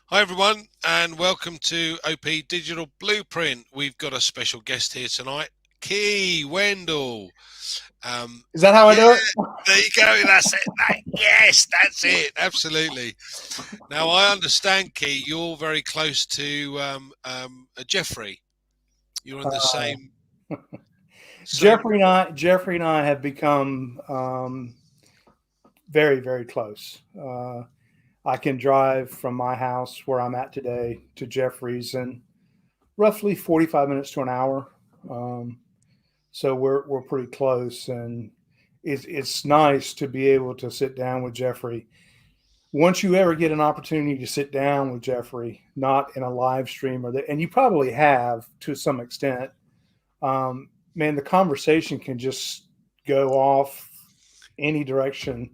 Hi everyone, and welcome to OP Digital Blueprint. We've got a special guest here tonight, Key Wendell. Is that how I Yeah, do it? there you go. That's it. Yes, that's it. Absolutely. Now I understand, Key, you're very close to Jeffrey. You're in the Uh, same. Jeffrey and I have become very, very close. I can drive from my house where I'm at today to Jeffrey's in roughly 45 minutes to an hour. Um, so we're pretty close, and it's nice to be able to sit down with Jeffrey. Once you ever get an opportunity to sit down with Jeffrey, not in a live stream and you probably have to some extent, man, the conversation can just go off any direction.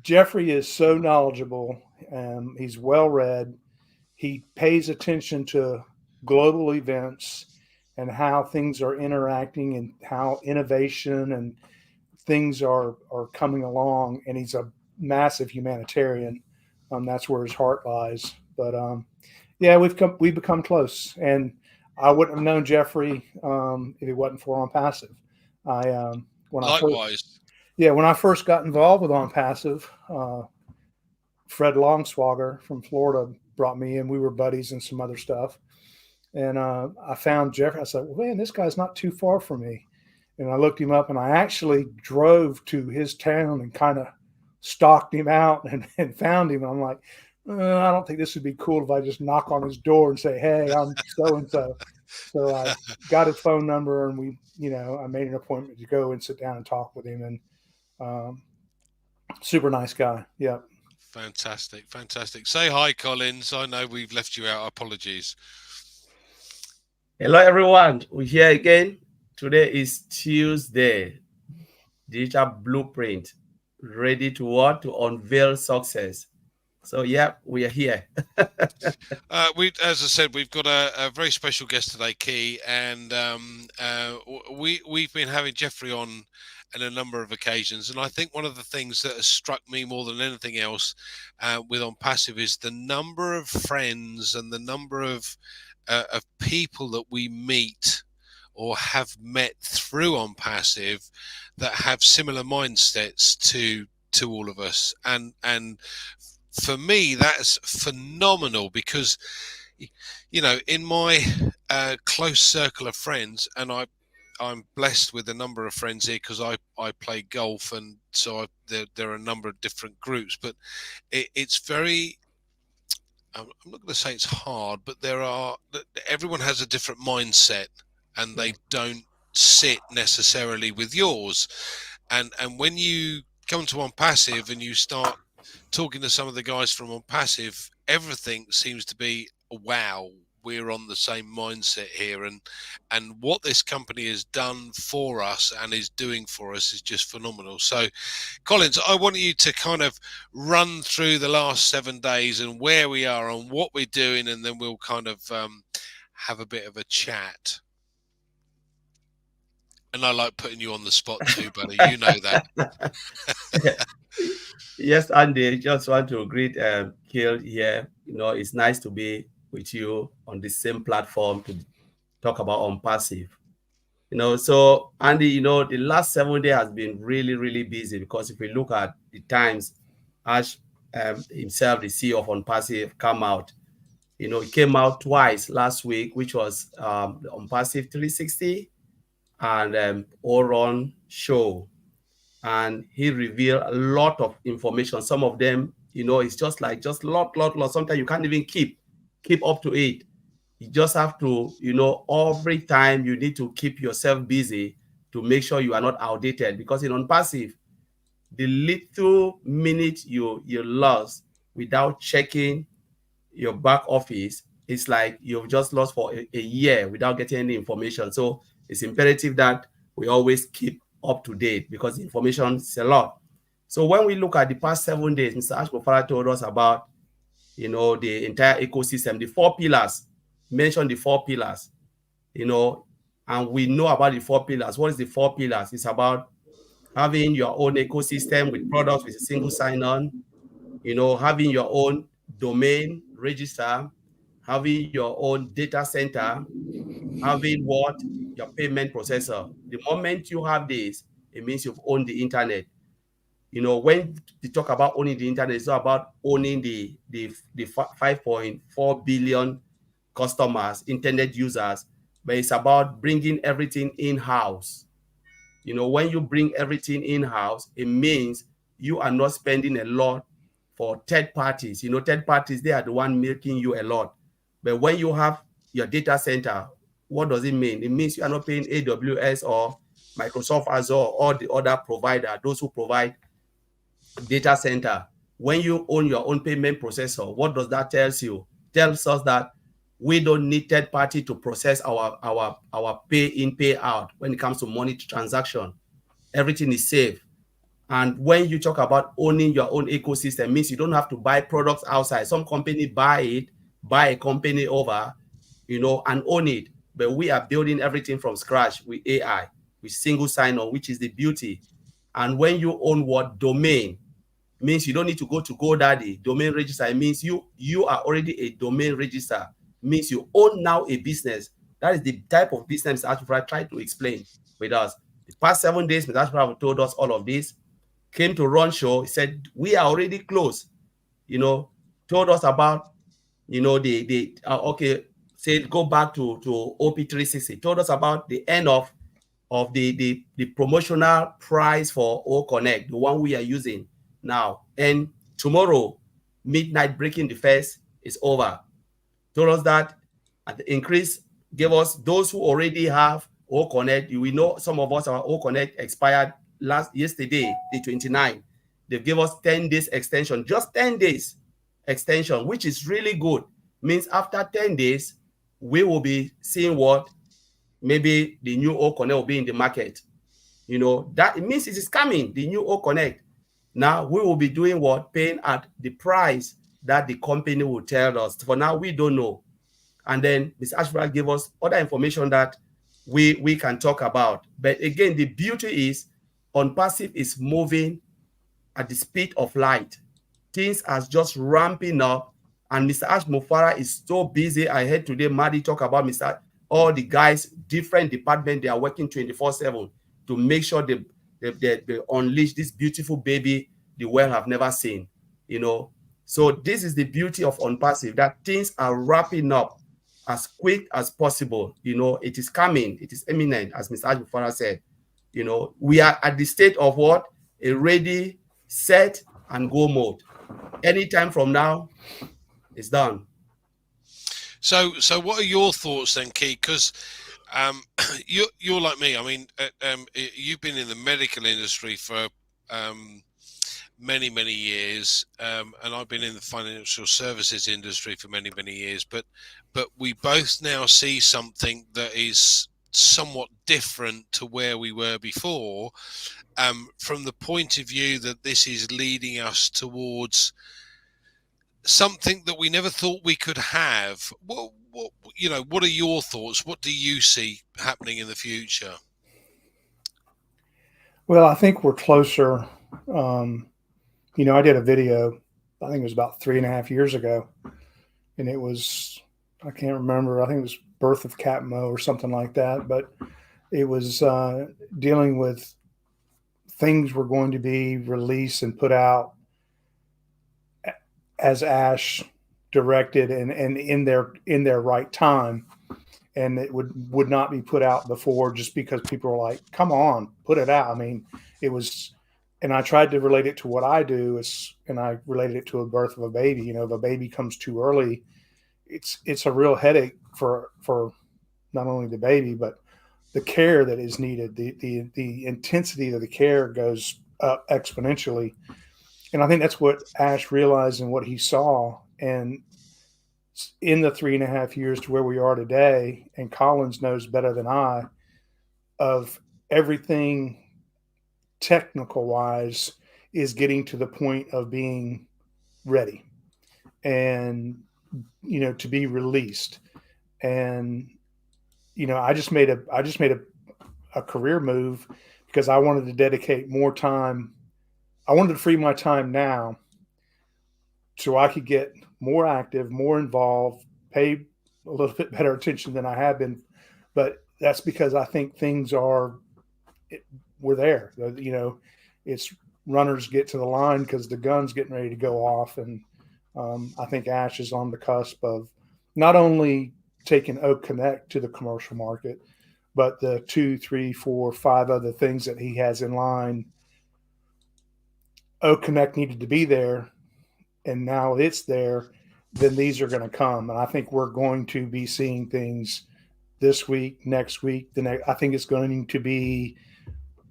Jeffrey is so knowledgeable. He's well read. He pays attention to global events and how things are interacting and how innovation and things are coming along. And he's a massive humanitarian. That's where his heart lies. But yeah, we've become close, and I wouldn't have known Jeffrey if it wasn't for OnPassive. I when I first Likewise. when I first got involved with OnPassive, Fred Longswagger from Florida brought me in. We were buddies and some other stuff, and I found Jeffrey. I said, "Well, man, this guy's not too far from me." And I looked him up, and I actually drove to his town and kind of stalked him out and found him. And I'm like, I don't think this would be cool if I just knock on his door and say, "Hey, I'm so and so." So I got his phone number, and I made an appointment to go and sit down and talk with him. And um, super nice guy. Yeah. Fantastic, fantastic. Say hi, Collins. I know we've left you out. Apologies. Hello, everyone. We're here again. Today is Tuesday. Digital Blueprint. Ready to what? To unveil success. So, yeah, we are here. As I said, we've got a very special guest today, Key, and we've been having Jeffrey on a number of occasions, and I think one of the things that has struck me more than anything else with OnPassive is the number of friends and the number of people that we meet or have met through OnPassive that have similar mindsets to all of us, and for me that's phenomenal because in my close circle of friends, and I'm blessed with a number of friends here because I play golf, and so there are a number of different groups, but it's very, I'm not going to say it's hard, but everyone has a different mindset, and Yeah. they don't sit necessarily with yours, and when you come to OnPassive and you start talking to some of the guys from OnPassive, everything seems to be, wow, we're on the same mindset here, and what this company has done for us and is doing for us is just phenomenal. So Collins, I want you to kind of run through the last 7 days and where we are and what we're doing, and then we'll kind of have a bit of a chat. And I like putting you on the spot too, buddy, you know that. Yes, Andy, just want to greet Kill here. It's nice to be with you on the same platform to talk about OnPassive. So Andy, the last 7 days has been really, really busy because if we look at the times, Ash himself, the CEO of OnPassive, come out. He came out twice last week, which was the OnPassive 360 and All Run show. And he revealed a lot of information. Some of them, it's just like lot. Sometimes you can't even keep up to it. You just have to, every time you need to keep yourself busy to make sure you are not outdated. Because in OnPassive, the little minute you lost without checking your back office, it's like you've just lost for a year without getting any information. So it's imperative that we always keep up to date because information is a lot. So when we look at the past 7 days, Mr. Ashbofara told us about, the entire ecosystem, the four pillars, mentioned the four pillars, and we know about the four pillars. What is the four pillars? It's about having your own ecosystem with products with a single sign-on, having your own domain register, having your own data center, having what? Your payment processor. The moment you have this, it means you've owned the internet. When we talk about owning the internet, it's not about owning the 5.4 billion customers, internet users, but it's about bringing everything in-house. When you bring everything in-house, it means you are not spending a lot for third parties. Third parties, they are the one making you a lot. But when you have your data center, what does it mean? It means you are not paying AWS or Microsoft Azure or the other provider, those who provide data center. When you own your own payment processor, what does that tells you? Tells us that we don't need third party to process our pay in, pay out when it comes to money transaction. Everything is safe. And when you talk about owning your own ecosystem, means you don't have to buy products outside. Some company buy a company over, and own it. But we are building everything from scratch with AI, with single sign-on, which is the beauty. And when you own what? Domain, means you don't need to go to GoDaddy. Domain register, it means you are already a domain register. Means you own now a business. That is the type of business Ashford tried to explain with us. The past 7 days, Mr. Ashford told us all of this. Came to run show. He said, we are already close. Told us about, okay, said go back to OP360. Told us about the end of the promotional price for O Connect, the one we are using now. And tomorrow, midnight breaking the first is over. Told us that at the increase, gave us those who already have O Connect. We know some of us, our O Connect expired yesterday, the 29th. They gave us 10 days extension, just 10 days extension, which is really good. Means after 10 days, we will be seeing what maybe the new O Connect will be in the market. That it means it is coming, the new O Connect. Now we will be doing what? Paying at the price that the company will tell us. For now, we don't know. And then Ms. Ashford gave us other information that we can talk about. But again, the beauty is OnPassive is moving at the speed of light. Things are just ramping up. And Mr. Ash Mufara is so busy. I heard today Maddie talk about all the guys, different departments, they are working 24/7 to make sure they unleash this beautiful baby the world have never seen. So this is the beauty of OnPassive, that things are wrapping up as quick as possible. It is coming, it is imminent, as Mr. Ash Mufara said. We are at the state of what? A ready, set, and go mode. Anytime from now, it's done. So what are your thoughts then, Key? Because you're like me. I mean, you've been in the medical industry for many years, and I've been in the financial services industry for many years. But we both now see something that is somewhat different to where we were before, from the point of view that this is leading us towards something that we never thought we could have. What are your thoughts? What do you see happening in the future? Well, I think we're closer. I did a video, I think it was about 3.5 years ago, and it was, I can't remember, I think it was Birth of Catmo or something like that, but it was dealing with things were going to be released and put out as Ash directed and in their right time, and it would not be put out before, just because people were like, come on, put it out. I mean, it was, and I tried to relate it to what I do, and I related it to a birth of a baby. If a baby comes too early, it's a real headache for not only the baby, but the care that is needed. The intensity of the care goes up exponentially. And I think that's what Ash realized and what he saw. And in the 3.5 years to where we are today, and Collins knows better than I, of everything technical wise is getting to the point of being ready and, to be released. And, I just made a career move because I wanted to dedicate more time. I wanted to free my time now so I could get more active, more involved, pay a little bit better attention than I have been. But that's because I think things are we're there. You know, it's runners get to the line because the gun's getting ready to go off, and I think Ash is on the cusp of not only taking Oak Connect to the commercial market, but the two, three, four, five other things that he has in line. Oak Connect needed to be there, and now it's there. Then these are going to come, and I think we're going to be seeing things this week, next week. The next, I think it's going to be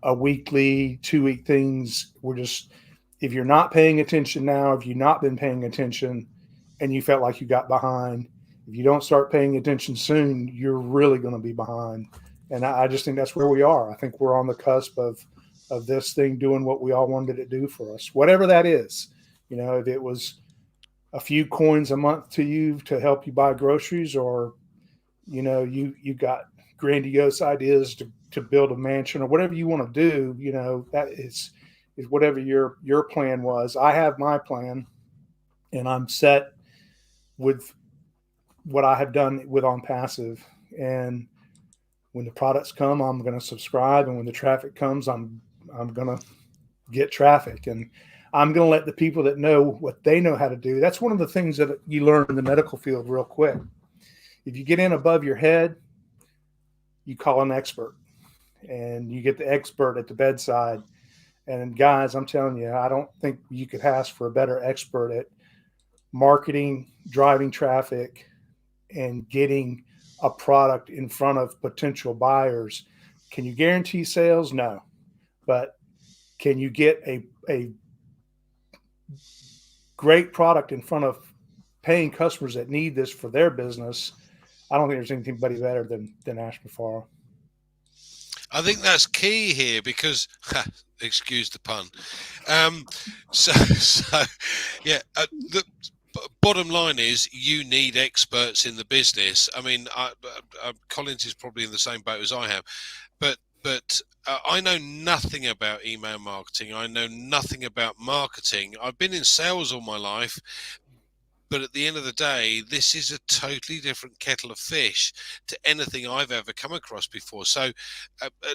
a weekly, 2 week things. We're just, if you're not paying attention now, if you've not been paying attention and you felt like you got behind, if you don't start paying attention soon, you're really going to be behind. And I just think that's where we are. I think we're on the cusp of this thing doing what we all wanted it to do for us, whatever that is. You know, if it was a few coins a month to you to help you buy groceries, or you know, you got grandiose ideas to build a mansion or whatever you want to do, you know, that is whatever your plan was. I have my plan, and I'm set with what I have done with OnPassive. And when the products come, I'm going to subscribe, and when the traffic comes, I'm going to get traffic, and I'm going to let the people that know what they know how to do. That's one of the things that you learn in the medical field real quick. If you get in above your head, you call an expert, and you get the expert at the bedside. And guys, I'm telling you, I don't think you could ask for a better expert at marketing, driving traffic, and getting a product in front of potential buyers. Can you guarantee sales? No. But can you get a great product in front of paying customers that need this for their business? I don't think there's anybody better than Ash Mafaro. I think that's key here because, excuse the pun. So yeah, the bottom line is you need experts in the business. I mean, Collins is probably in the same boat as I have, but I know nothing about email marketing. I know nothing about marketing. I've been in sales all my life. But at the end of the day, this is a totally different kettle of fish to anything I've ever come across before. So,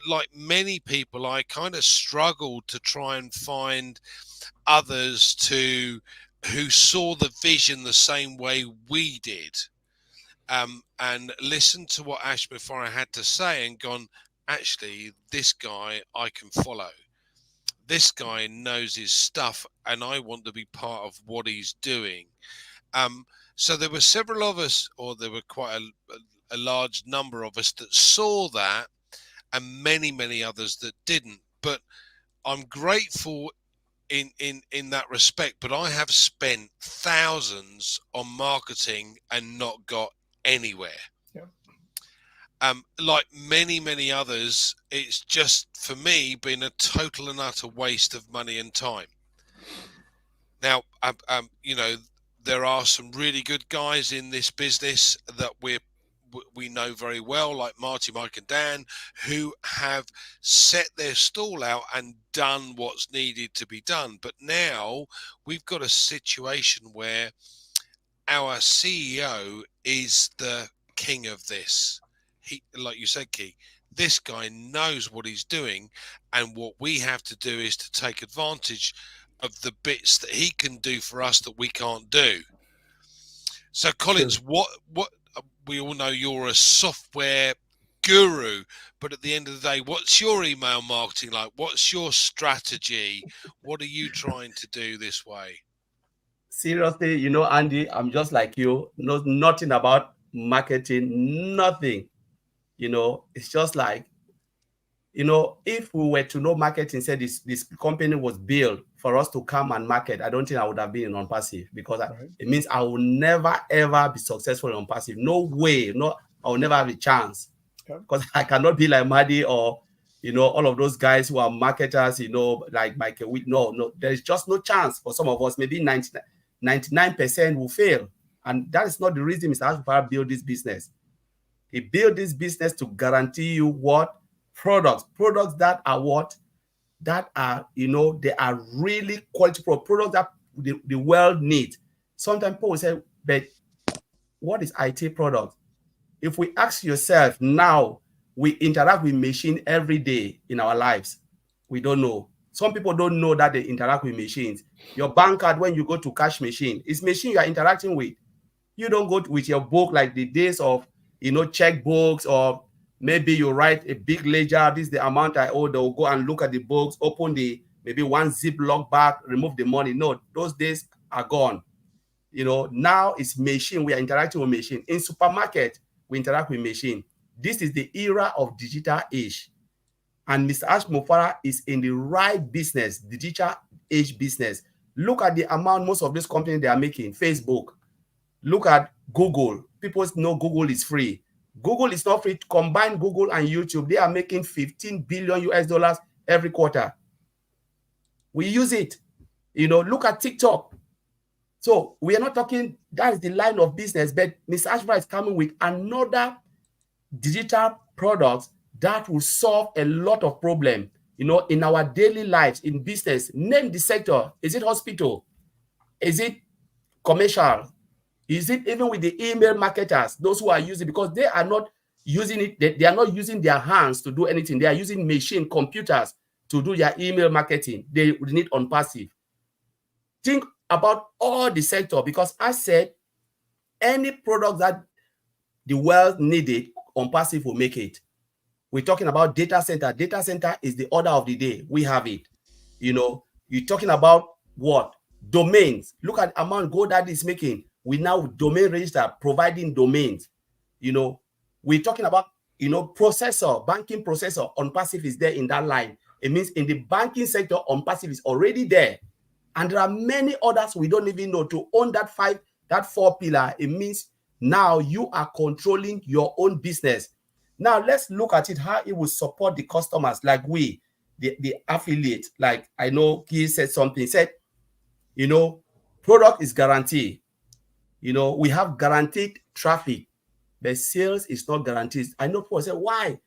like many people, I kind of struggled to try and find others who saw the vision the same way we did, and listened to what Ash Mafaro had to say and gone, actually, this guy I can follow. This guy knows his stuff, and I want to be part of what he's doing. So there were several of us, or there were quite a large number of us that saw that, and many others that didn't. But I'm grateful in that respect. But I have spent thousands on marketing and not got anywhere. Yeah. Like many others, it's just for me been a total and utter waste of money and time. Now, you know, there are some really good guys in this business that we know very well, like Marty, Mike, and Dan, who have set their stall out and done what's needed to be done. But now we've got a situation where our CEO is the king of this. He, like you said, Key, this guy knows what he's doing, and what we have to do is to take advantage of the bits that he can do for us that we can't do. So, Collins, Sure. what we all know you're a software guru, but at the end of the day, what's your email marketing like? What's your strategy? What are you trying to do this way? Seriously, you know, Andy, I'm just like you, know nothing about marketing, nothing. You know, it's just like, you know, if we were to know marketing, said this company was built for us to come and market, I don't think I would have been on passive, because Right. it means I will never ever be successful on passive. No way, no, I will never have a chance, Yep. because I cannot be like Maddy or, you know, all of those guys who are marketers, you know, like Michael. No, there's just no chance for some of us. Maybe 99% will fail, and that is not the reason Mr. Ashfar built this business. He built this business to guarantee you what products that are what, that are, you know, they are really quality products that the world needs. Sometimes people will say, but what is IT product? If we ask yourself now, we interact with machine every day in our lives. We don't know. Some people don't know that they interact with machines. Your bank card, when you go to cash machine, it's machine you are interacting with. You don't go with your book like the days of, checkbooks, or maybe you write a big ledger. This is the amount I owe. They'll go and look at the books, open the maybe one ziploc bag, remove the money. No, those days are gone. Now it's machine. We are interacting with machine. In supermarket, we interact with machine. This is the era of digital age. And Mr. Ash Mufara is in the right business, digital age business. Look at the amount most of these companies they are making. Facebook. Look at Google. People know Google is free. Google is not free. Combine Google and YouTube, they are making 15 billion US dollars every quarter. We use it. Look at TikTok. So we are not talking, that is the line of business, but Mr. Ashford is coming with another digital product that will solve a lot of problems, in our daily lives, in business. Name the sector. Is it hospital? Is it commercial? Is it even with the email marketers, those who are using, because they are not using it, they are not using their hands to do anything. They are using machine computers to do their email marketing. They need OnPassive. Think about all the sector, because I said any product that the world needed, OnPassive will make it. We're talking about data center. Data center is the order of the day. We have it. You're talking about what? Domains. Look at the amount GoDaddy is making. We now domain register, providing domains. We're talking about, processor, banking processor. OnPassive is there in that line. It means in the banking sector, OnPassive is already there. And there are many others we don't even know. To own that 4 pillar, it means now you are controlling your own business. Now let's look at it, how it will support the customers, like we, the affiliate. Like I know he said something. He said, product is guaranteed. We have guaranteed traffic, but sales is not guaranteed. I know people say, why?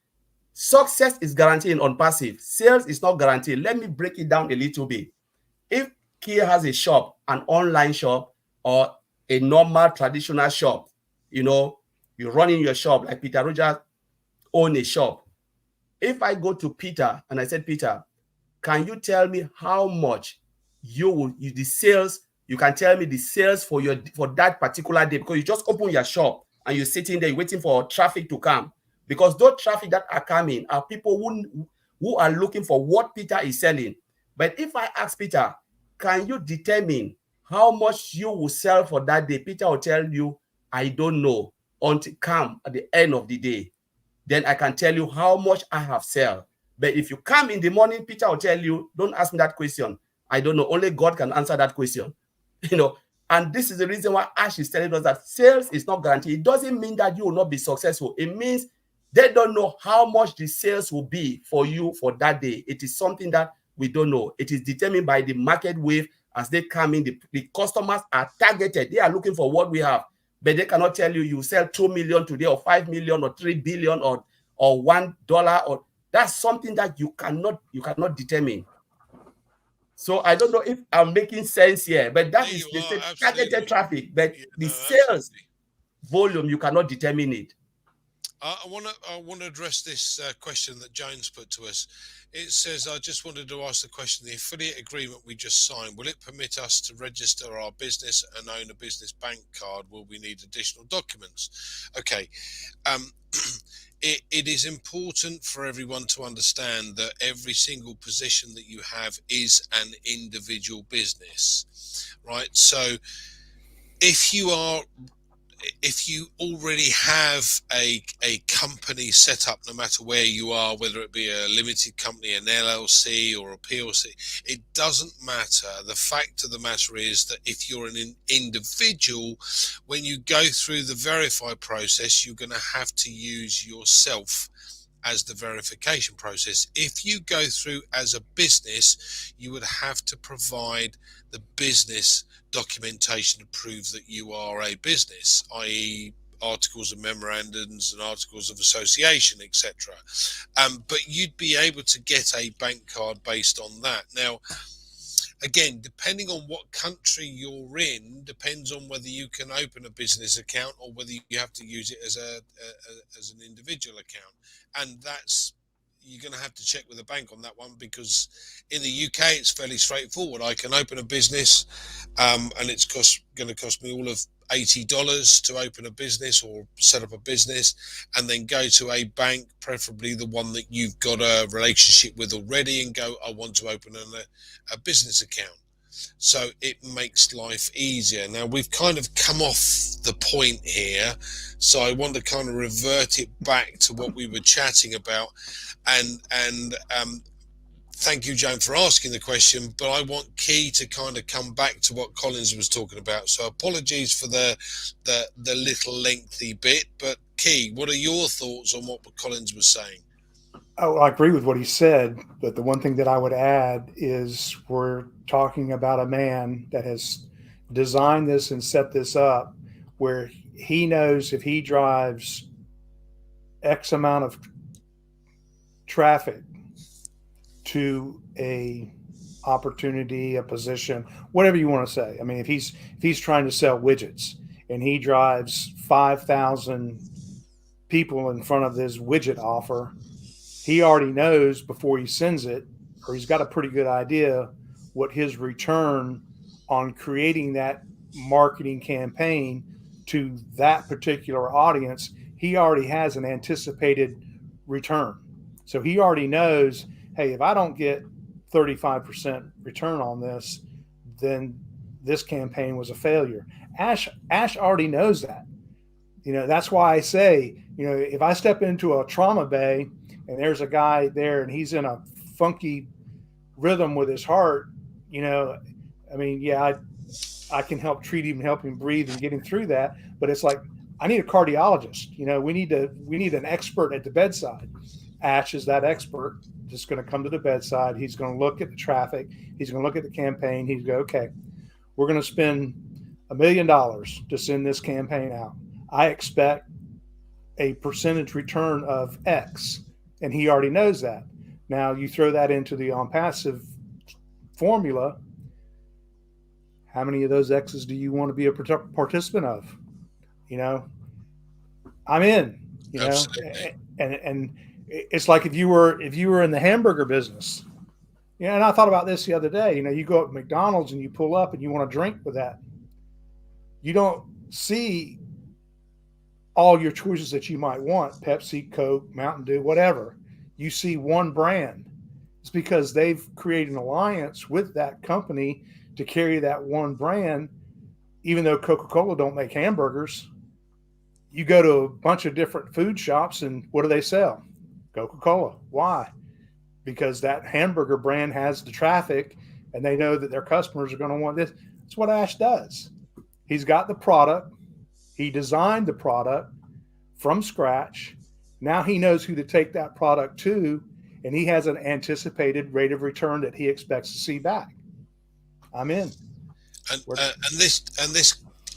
Success is guaranteed on passive. Sales is not guaranteed. Let me break it down a little bit. If Kia has a shop, an online shop, or a normal traditional shop, you're running your shop like Peter Rogers own a shop. If I go to Peter and I said, Peter, can you tell me how much the sales, you can tell me the sales for that particular day, because you just open your shop and you're sitting there waiting for traffic to come, because those traffic that are coming are people who are looking for what Peter is selling. But if I ask Peter, can you determine how much you will sell for that day? Peter will tell you, I don't know, until come at the end of the day. Then I can tell you how much I have sold. But if you come in the morning, Peter will tell you, don't ask me that question. I don't know. Only God can answer that question. And this is the reason why Ash is telling us that sales is not guaranteed. It doesn't mean that you will not be successful. It means they don't know how much the sales will be for you for that day. It is something that we don't know. It is determined by the market wave as they come in. The customers are targeted. They are looking for what we have. But they cannot tell you sell 2 million today, or 5 million, or 3 billion, or $1, or that's something that you cannot determine. So I don't know if I'm making sense here, but that is the targeted traffic. But the sales volume, you cannot determine it. I want to address this question that James put to us. It says, I just wanted to ask the question, the affiliate agreement we just signed, will it permit us to register our business and own a business bank card? Will we need additional documents? Okay. It is important for everyone to understand that every single position that you have is an individual business, right? So if you already have a company set up, no matter where you are, whether it be a limited company, an LLC, or a PLC, it doesn't matter. The fact of the matter is that if you're an individual, when you go through the verify process, you're going to have to use yourself as the verification process. If you go through as a business, you would have to provide the business documentation to prove that you are a business, i.e. articles of memorandums and articles of association, etc. But you'd be able to get a bank card based on that. Now, again, depending on what country you're in, depends on whether you can open a business account or whether you have to use it as as an individual account, and that's you're going to have to check with the bank on that one, because in the UK it's fairly straightforward. I can open a business, and it's going to cost me all of $80 to open a business or set up a business, and then go to a bank, preferably the one that you've got a relationship with already, and go, I want to open a business account. So it makes life easier. Now we've kind of come off the point here, so I want to kind of revert it back to what we were chatting about, and thank you, Joan, for asking the question, but I want Key to kind of come back to what Collins was talking about. So apologies for the little lengthy bit, but Key, what are your thoughts on what Collins was saying? Oh, I agree with what he said, but the one thing that I would add is we're talking about a man that has designed this and set this up where he knows if he drives X amount of traffic to a opportunity, a position, whatever you want to say. I mean, if he's trying to sell widgets and he drives 5,000 people in front of this widget offer, he already knows before he sends it, or he's got a pretty good idea what his return on creating that marketing campaign to that particular audience, he already has an anticipated return. So he already knows, hey, if I don't get 35% return on this, then this campaign was a failure. Ash already knows that. That's why I say, if I step into a trauma bay and there's a guy there and he's in a funky rhythm with his heart, I mean, yeah, I can help treat him, help him breathe and get him through that. But it's like, I need a cardiologist. We need an expert at the bedside. Ash is that expert, just going to come to the bedside. He's going to look at the traffic. He's going to look at the campaign. He's going to go, okay, we're going to spend $1 million to send this campaign out. I expect a percentage return of X. And he already knows that. Now you throw that into the OnPassive formula. How many of those X's do you want to be a participant of? I'm in, Absolutely. and it's like if you were in the hamburger business, and I thought about this the other day, you go up to McDonald's and you pull up and you want a drink with that. You don't see all your choices that you might want, Pepsi, Coke, Mountain Dew, whatever. You see one brand. It's because they've created an alliance with that company to carry that one brand. Even though Coca-Cola don't make hamburgers, you go to a bunch of different food shops and what do they sell? Coca-Cola. Why? Because that hamburger brand has the traffic and they know that their customers are going to want this. That's what Ash does. He's got the product. He designed the product from scratch. Now he knows who to take that product to, and he has an anticipated rate of return that he expects to see back. I'm in. And this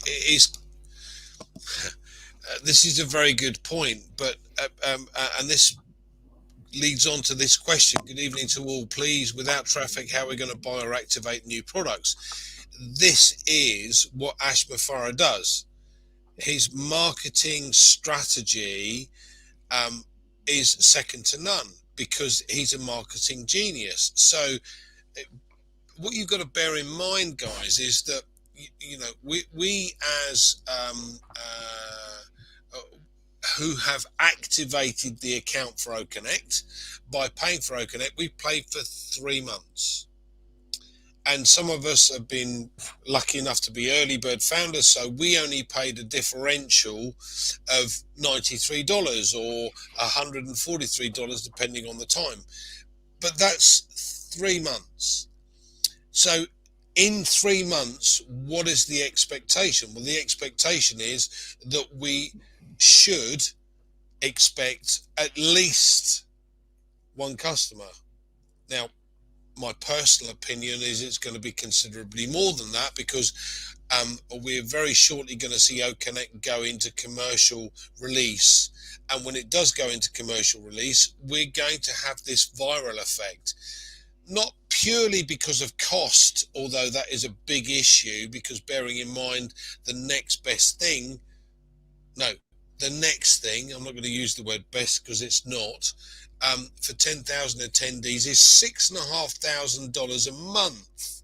is this is a very good point, but and this leads on to this question. Good evening to all. Please, without traffic, how are we going to buy or activate new products? This is what Ash Mafara does. His marketing strategy is second to none because he's a marketing genius. So what you've got to bear in mind, guys, is that we as who have activated the account for OConnect by paying for OConnect, we paid for 3 months. And some of us have been lucky enough to be early bird founders, so we only paid a differential of $93 or $143, depending on the time. But that's 3 months. So in 3 months, what is the expectation? Well, the expectation is that we should expect at least one customer. Now, my personal opinion is it's going to be considerably more than that because we're very shortly going to see OConnect go into commercial release. And when it does go into commercial release, we're going to have this viral effect. Not purely because of cost, although that is a big issue, because bearing in mind the next best thing, no, the next thing, I'm not going to use the word best because it's not, for 10,000 attendees is $6,500 a month.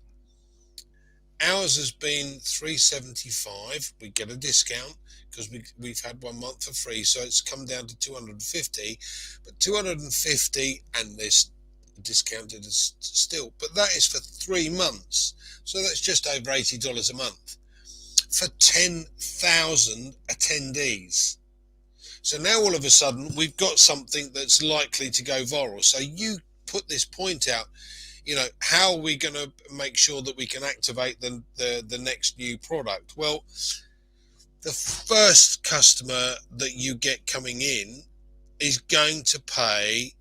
Ours has been $375. We get a discount because we've had 1 month for free, so it's come down to 250. But 250, and there's discounted as still, but that is for 3 months, so that's just over $80 a month for 10,000 attendees. So now all of a sudden we've got something that's likely to go viral. So you put this point out, how are we going to make sure that we can activate the next new product? Well, the first customer that you get coming in is going to pay,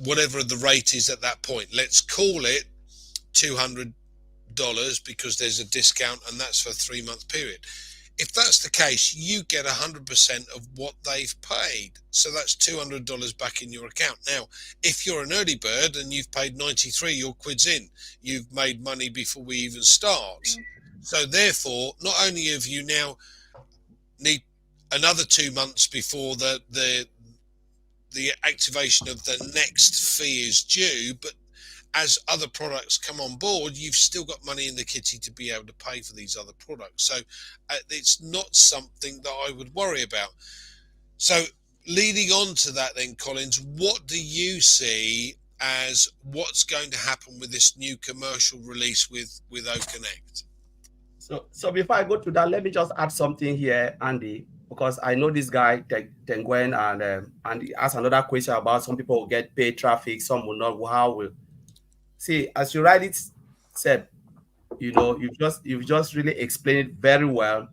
whatever the rate is at that point. Let's call it $200 because there's a discount, and that's for a 3-month period. If that's the case, you get 100% of what they've paid. So that's $200 back in your account. Now, if you're an early bird and you've paid 93, your quid's in. You've made money before we even start. So therefore, not only have you now need another 2 months before the activation of the next fee is due, but as other products come on board, you've still got money in the kitty to be able to pay for these other products. So it's not something that I would worry about. So leading on to that then, Collins, what do you see as what's going to happen with this new commercial release with OConnect? So before I go to that, let me just add something here, Andy, because I know this guy, Tengwen, and he asked another question about some people will get paid traffic, some will not. How will? See, as you rightly said, you've just really explained it very well.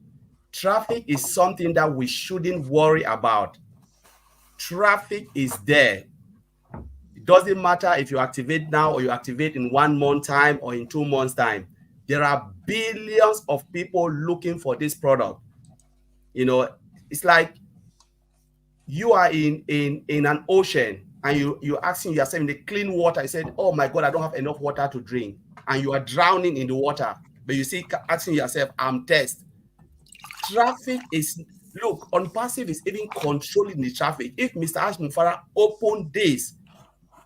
Traffic is something that we shouldn't worry about. Traffic is there. It doesn't matter if you activate now or you activate in 1 month time or in 2 months time. There are billions of people looking for this product. It's like you are in an ocean and you're asking yourself in the clean water. I said, oh my God, I don't have enough water to drink. And you are drowning in the water. But you see, asking yourself, I'm thirsty. Traffic is, look, OnPassive is even controlling the traffic. If Mr. Ash Mufara opened this,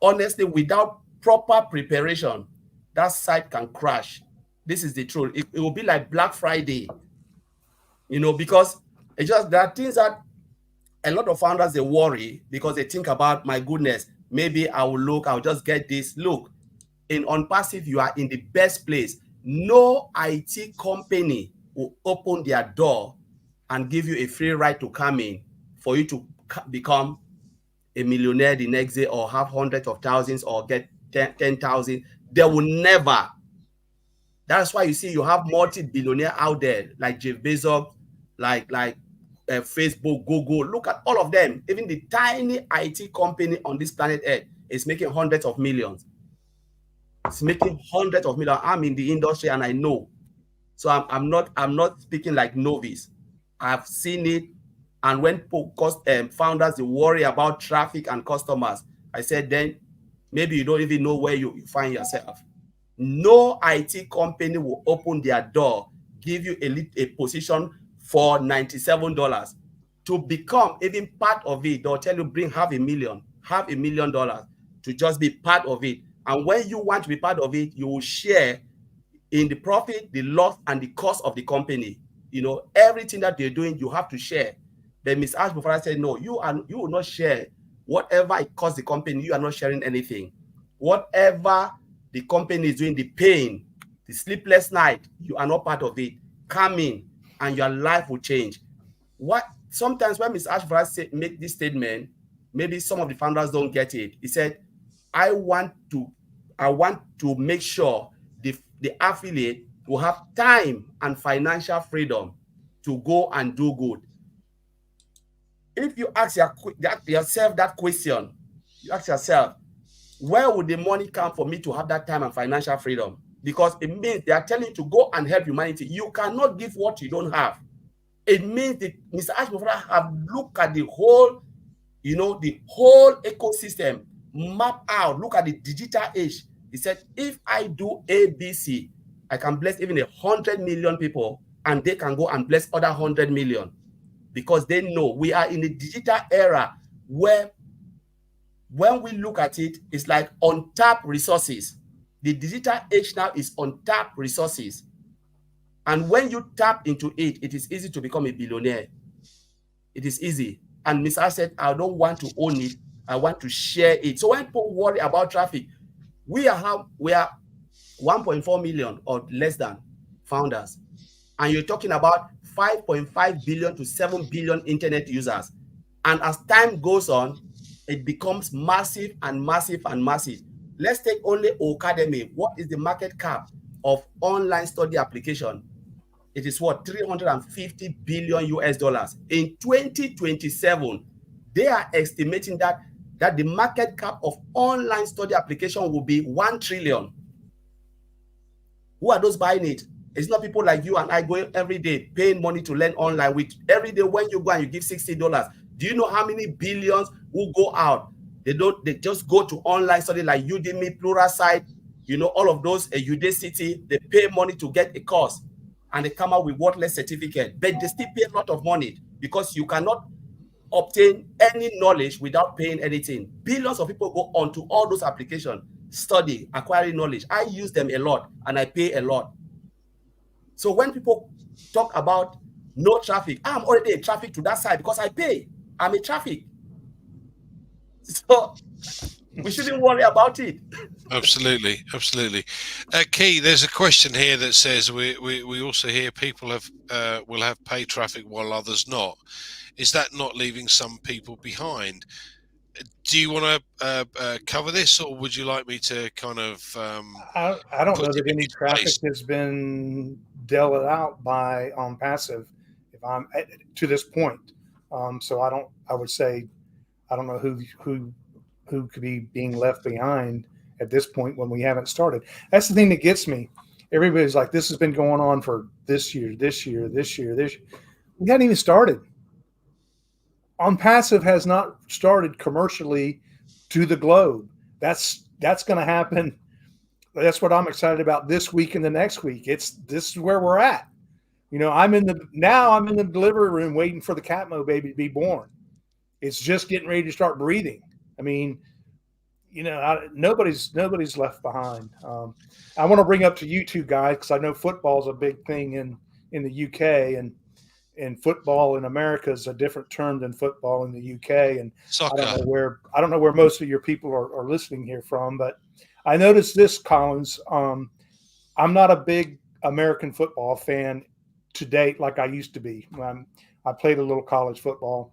honestly, without proper preparation, that site can crash. This is the truth. It will be like Black Friday, because there are things that a lot of founders, they worry because they think about, my goodness, maybe I'll just get this. Look, in OnPassive, you are in the best place. No IT company will open their door and give you a free ride to come in for you to become a millionaire the next day or have hundreds of thousands or get 10,000. They will never. That's why you see you have multi-billionaire out there like Jeff Bezos, like Facebook, Google. Look at all of them. Even the tiny IT company on this planet Earth is making hundreds of millions. It's making hundreds of millions. I'm in the industry and I know. So I'm not speaking like novice. I've seen it. And when founders, they worry about traffic and customers, I said, then maybe you don't even know where you find yourself. No IT company will open their door, give you a position for $97 to become even part of it. They'll tell you, bring $500,000 to just be part of it. And when you want to be part of it, you will share in the profit, the loss, and the cost of the company. Everything that they're doing, you have to share. But Ms. Ash before I said, no, you will not share whatever it costs the company. You are not sharing anything. Whatever the company is doing, the pain, the sleepless night, you are not part of it. Come in and your life will change. Sometimes when Ms. Ash make this statement, maybe some of the founders don't get it. He said, I want to make sure the affiliate will have time and financial freedom to go and do good. If you ask yourself that question, you ask yourself, where would the money come for me to have that time and financial freedom? Because it means they are telling you to go and help humanity. You cannot give what you don't have. It means that Mr. Ash Mufara have looked at the whole, the whole ecosystem. map out, look at the digital age. He said, if I do ABC, I can bless even 100 million people, and they can go and bless other 100 million, because they know we are in a digital era where, when we look at it, it's like untapped resources. The digital age now is untapped resources. And when you tap into it, it is easy to become a billionaire. It is easy. And Mr. said, I don't want to own it. I want to share it. So when people worry about traffic, we are 1.4 million or less than founders. And you're talking about 5.5 billion to 7 billion internet users. And as time goes on, it becomes massive and massive and massive. Let's take only Academy. What is the market cap of online study application? It is what, 350 billion US dollars. In 2027, they are estimating that the market cap of online study application will be 1 trillion. Who are those buying it? It's not people like you and I going every day paying money to learn online. With every day when you go and you give $60, do you know how many billions will go out? They just go to online study like Udemy, Pluralsight, all of those, Udacity. They pay money to get a course, and they come out with worthless certificate, but they still pay a lot of money, because you cannot obtain any knowledge without paying anything. Billions of people go on to all those applications, study, acquiring knowledge. I use them a lot, and I pay a lot. So when people talk about no traffic, I'm already in traffic to that side because I pay. I'm in traffic. So we shouldn't worry about it. Absolutely. Key, there's a question here that says we also hear people will have paid traffic while others not. Is that not leaving some people behind? Do you want to cover this, or would you like me to kind of I don't put know him that in any his traffic place? has been dealt out by OnPassive, if I'm to this point. So I would say I don't know who could be being left behind at this point when we haven't started. That's the thing that gets me. Everybody's like, this has been going on for this year. We hadn't even started. OnPassive has not started commercially to the globe. That's going to happen. That's what I'm excited about this week and the next week. This is where we're at. I'm in the delivery room waiting for the Catmo baby to be born. It's just getting ready to start breathing. I mean, nobody's left behind. I want to bring up to you two guys, because I know football is a big thing in the UK, and football in America is a different term than football in the UK. And Soccer. I don't know where most of your people are listening here from, but I noticed this, Collins. I'm not a big American football fan to date like I used to be. I played a little college football,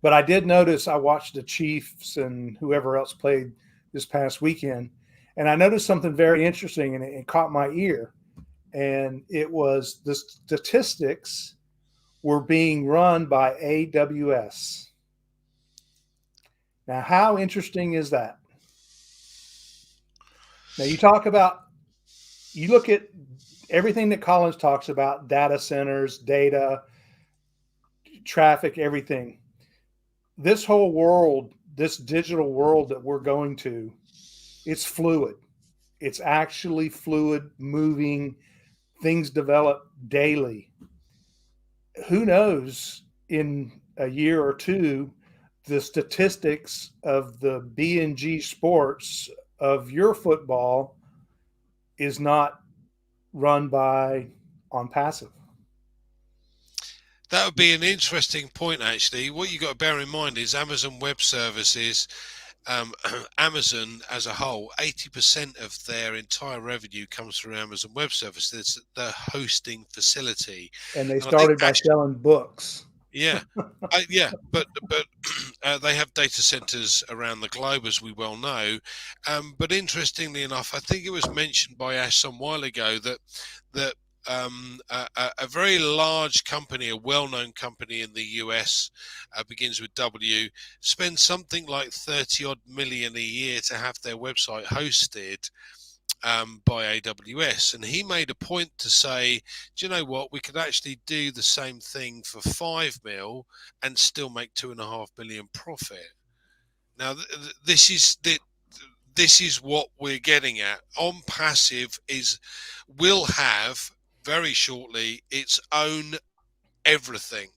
but I did notice, I watched the Chiefs and whoever else played this past weekend, and I noticed something very interesting, and it caught my ear. And it was the statistics were being run by AWS. Now, how interesting is that? Now, you look at everything that Collins talks about, data centers, data, traffic, everything. This whole world, this digital world that we're going to, it's fluid. It's actually fluid, moving. Things develop daily. Who knows, in a year or two, the statistics of the B&G sports of your football is not run by OnPassive. That would be an interesting point, actually. What you got to bear in mind is Amazon Web Services, Amazon as a whole, 80% of their entire revenue comes from Amazon Web Services, the hosting facility. And they started by selling books. Yeah, but they have data centers around the globe, as we well know. But interestingly enough, I think it was mentioned by Ash some while ago that a very large company, a well-known company in the US, begins with W, spends something like 30 odd million a year to have their website hosted by AWS. And he made a point to say, do you know what, we could actually do the same thing for 5 mil and still make 2.5 million profit. Now, this is what we're getting at. OnPassive will have very shortly its own everything.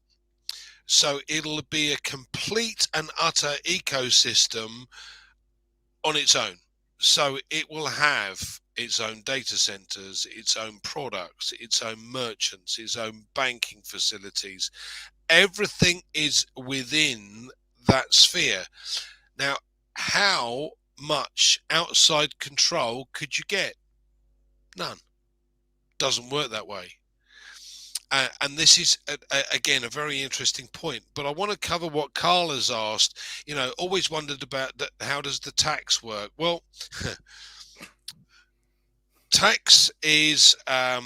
So it'll be a complete and utter ecosystem on its own. So it will have its own data centers, its own products, its own merchants, its own banking facilities. Everything is within that sphere. Now, how much outside control could you get? None. Doesn't work that way. And this is again a very interesting point. But I want to cover what Carl has asked. Always wondered about that. How does the tax work? Well, tax is a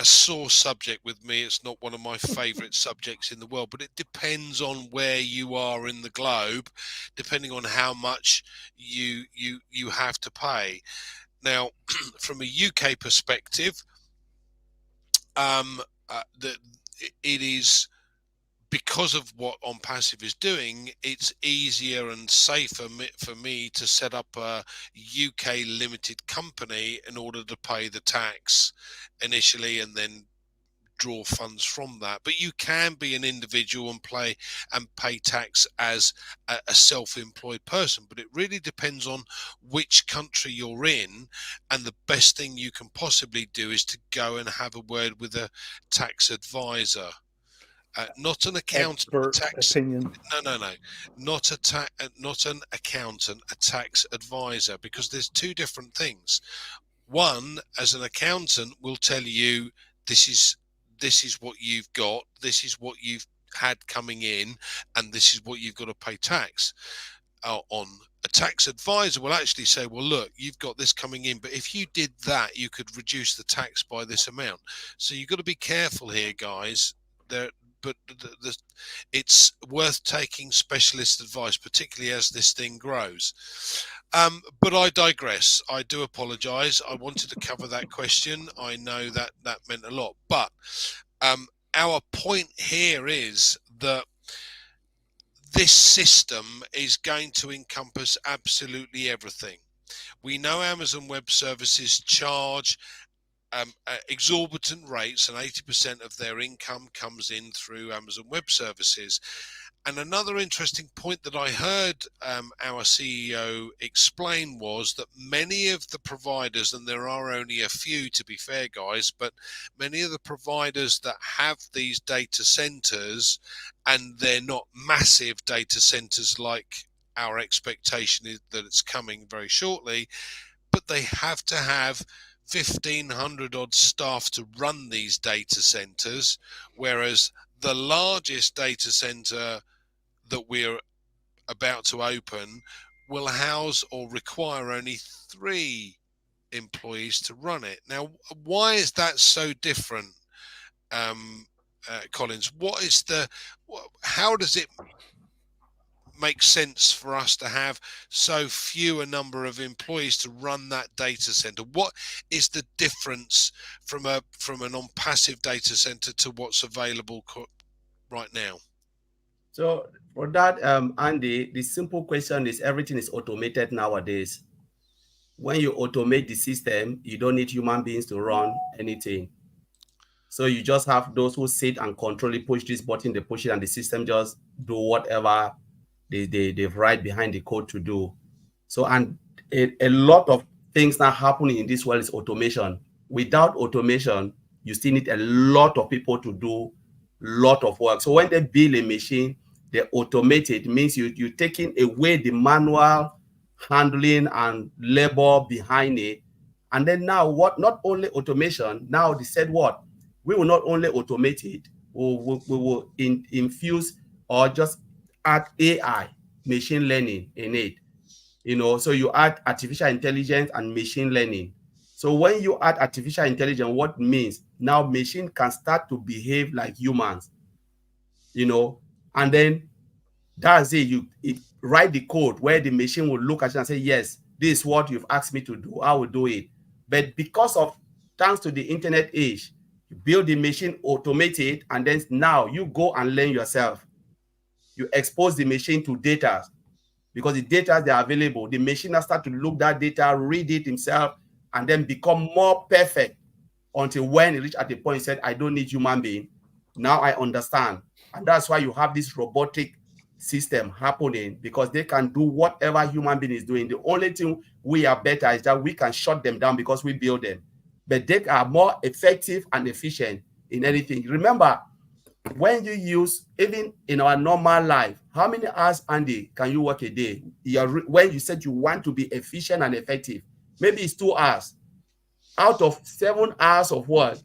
sore subject with me. It's not one of my favorite subjects in the world, but it depends on where you are in the globe, depending on how much you have to pay. Now, from a UK perspective, it is, because of what OnPassive is doing, it's easier and safer for me to set up a UK limited company in order to pay the tax initially and then draw funds from that. But you can be an individual and pay tax as a self-employed person, but it really depends on which country you're in, and the best thing you can possibly do is to go and have a word with a tax advisor. Not an accountant, Expert opinion. no, not an accountant, a tax advisor, because there's two different things. One, as an accountant, will tell you this is what you've got, this is what you've had coming in, and this is what you've got to pay tax on. A tax advisor will actually say, well, look, you've got this coming in, but if you did that, you could reduce the tax by this amount. So you've got to be careful here, guys. But it's worth taking specialist advice, particularly as this thing grows. But I digress. I do apologise. I wanted to cover that question. I know that meant a lot. But our point here is that this system is going to encompass absolutely everything. We know Amazon Web Services charge exorbitant rates, and 80% of their income comes in through Amazon Web Services. And another interesting point that I heard our CEO explain was that many of the providers, and there are only a few to be fair, guys, but many of the providers that have these data centers, and they're not massive data centers like our expectation is that it's coming very shortly, but they have to have 1,500 odd staff to run these data centers, whereas the largest data center that we're about to open will house or require only 3 employees to run it. Now, why is that so different, Collins? How does it make sense for us to have so few a number of employees to run that data center? What is the difference from an OnPassive data center to what's available right now? So for that, Andy, the simple question is everything is automated nowadays. When you automate the system, you don't need human beings to run anything. So you just have those who sit and control it, push this button, they push it, and the system just do whatever they've right behind the code to do. So, and a lot of things now happening in this world is automation. Without automation, you still need a lot of people to do a lot of work. So when they build a machine, they automate it. It means you're taking away the manual handling and labor behind it. And then now what, not only automation, now they said what? We will not only automate it, we will infuse or just add AI, machine learning in it. So you add artificial intelligence and machine learning. So when you add artificial intelligence, what it means now machine can start to behave like humans, and then that's it. You write the code where the machine will look at you and say, yes, this is what you've asked me to do. I will do it. But because of, thanks to the internet age, you build the machine, automate it, and then now you go and learn yourself. You expose the machine to data, because the data they are available. The machine has start to look that data, read it himself, and then become more perfect until when it reached at the point he said, I don't need human being. Now I understand. And that's why you have this robotic system happening, because they can do whatever human being is doing. The only thing we are better is that we can shut them down because we build them. But they are more effective and efficient in anything. Remember, when you use, even in our normal life, how many hours, Andy, can you work a day? When you said you want to be efficient and effective, maybe it's 2 hours. Out of 7 hours of work,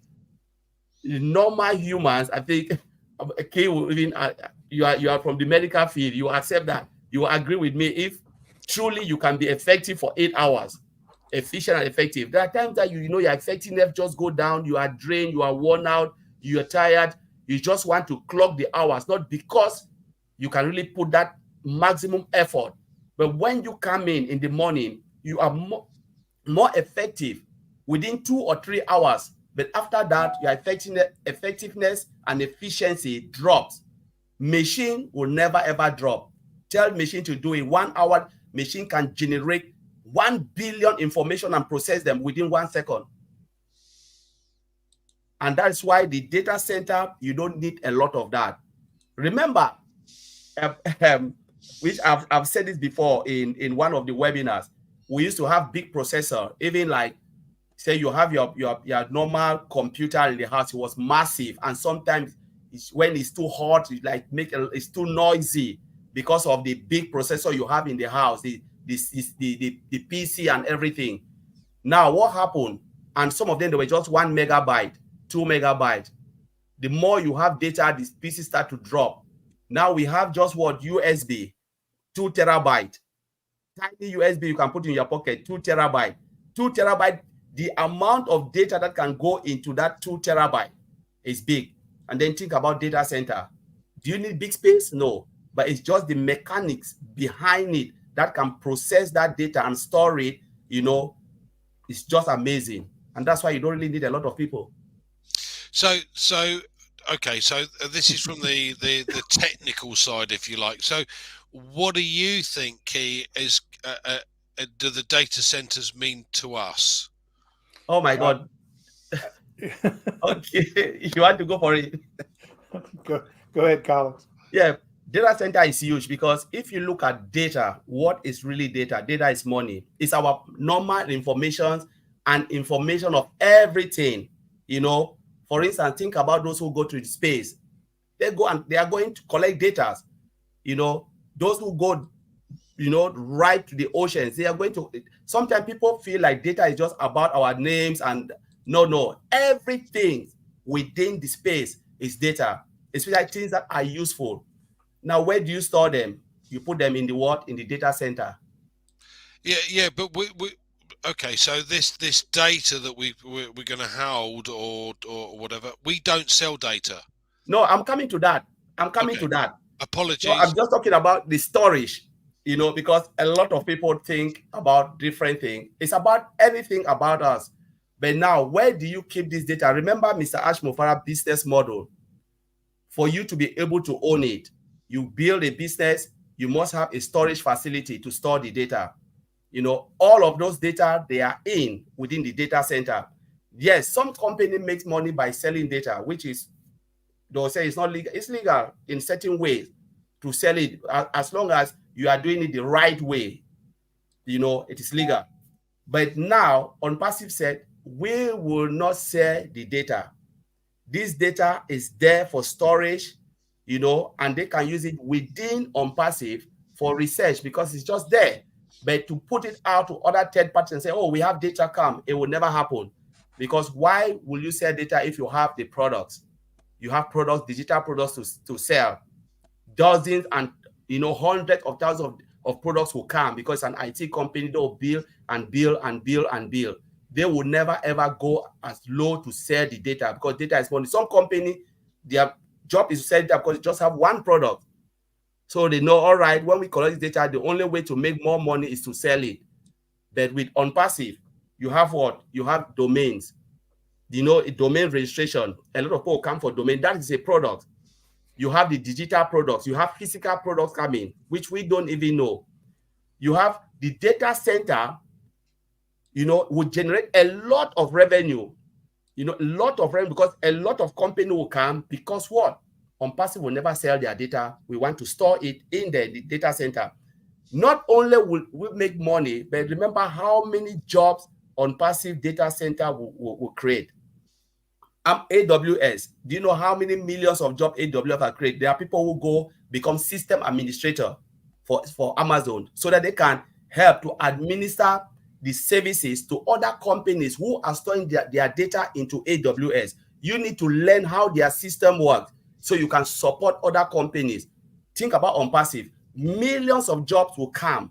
normal humans, I think, okay, even you are from the medical field, you accept that, you agree with me. If truly you can be effective for 8 hours, efficient and effective, there are times that you know your effectiveness just go down, you are drained, you are worn out, you are tired, you just want to clock the hours, not because you can really put that maximum effort, but when you come in the morning, you are more effective within 2 or 3 hours. But after that, your effectiveness and efficiency drops. Machine will never ever drop. Tell machine to do it 1 hour, machine can generate 1 billion information and process them within 1 second. And that's why the data center, you don't need a lot of that. Remember, which I've said this before in one of the webinars, we used to have big processor, even like, say you have your normal computer in the house, it was massive, and sometimes when it's too hot, it's too noisy because of the big processor you have in the house, the PC and everything. Now what happened? And some of them, they were just 1 megabyte, 2 megabyte. The more you have data, this PC start to drop. Now we have just what? USB, 2 terabyte. Tiny USB you can put in your pocket, 2 terabyte. 2 terabyte, the amount of data that can go into that 2 terabyte is big. And then think about data center. Do you need big space? No. But it's just the mechanics behind it that can process that data and store it, it's just amazing. And that's why you don't really need a lot of people. So okay, so this is from the technical side, if you like. So what do you think, Key, is do the data centers mean to us? Oh my God. Okay, you want to go for it? Go ahead, Collins. Yeah, data center is huge, because if you look at data, what is really data? Data is money. It's our normal information and information of everything. For instance, think about those who go to space. They are going to collect data. Those who go, right to the oceans, they are going to. Sometimes people feel like data is just about our names, and no, everything within the space is data, especially things that are useful. Now, where do you store them? You put them in the data center. Yeah, but we okay, so this data that we're going to hold or whatever, we don't sell data. No, I'm coming to that. To that. Apologies. No, I'm just talking about the storage, because a lot of people think about different things. It's about everything about us. But now, where do you keep this data? Remember Mr. Ashmofara's business model. For you to be able to own it, you build a business, you must have a storage facility to store the data. All of those data, they are within the data center. Yes, some company makes money by selling data, which is, they'll say it's not legal. It's legal in certain ways to sell it, as long as you are doing it the right way. It is legal. But now, OnPassive said, we will not sell the data. This data is there for storage, and they can use it within OnPassive for research, because it's just there. But to put it out to other third parties and say, oh, we have data come, it will never happen. Because why will you sell data if you have the products? You have products, digital products to sell. Dozens and hundreds of thousands of products will come, because an IT company, they'll build and build and build and build. They will never ever go as low to sell the data, because data is money. Some company, their job is to sell data because they just have one product. So they know, all right, when we collect data, the only way to make more money is to sell it. But with OnPassive, you have what? You have domains. A domain registration. A lot of people come for domain. That is a product. You have the digital products. You have physical products coming, which we don't even know. You have the data center, will generate a lot of revenue, a lot of revenue, because a lot of company will come, because what? OnPassive will never sell their data. We want to store it in the data center. Not only will we make money, but remember how many jobs OnPassive data center will create. AWS, do you know how many millions of jobs AWS have created? There are people who go become system administrator for Amazon, so that they can help to administer the services to other companies who are storing their data into AWS. You need to learn how their system works so you can support other companies. Think about OnPassive. Millions of jobs will come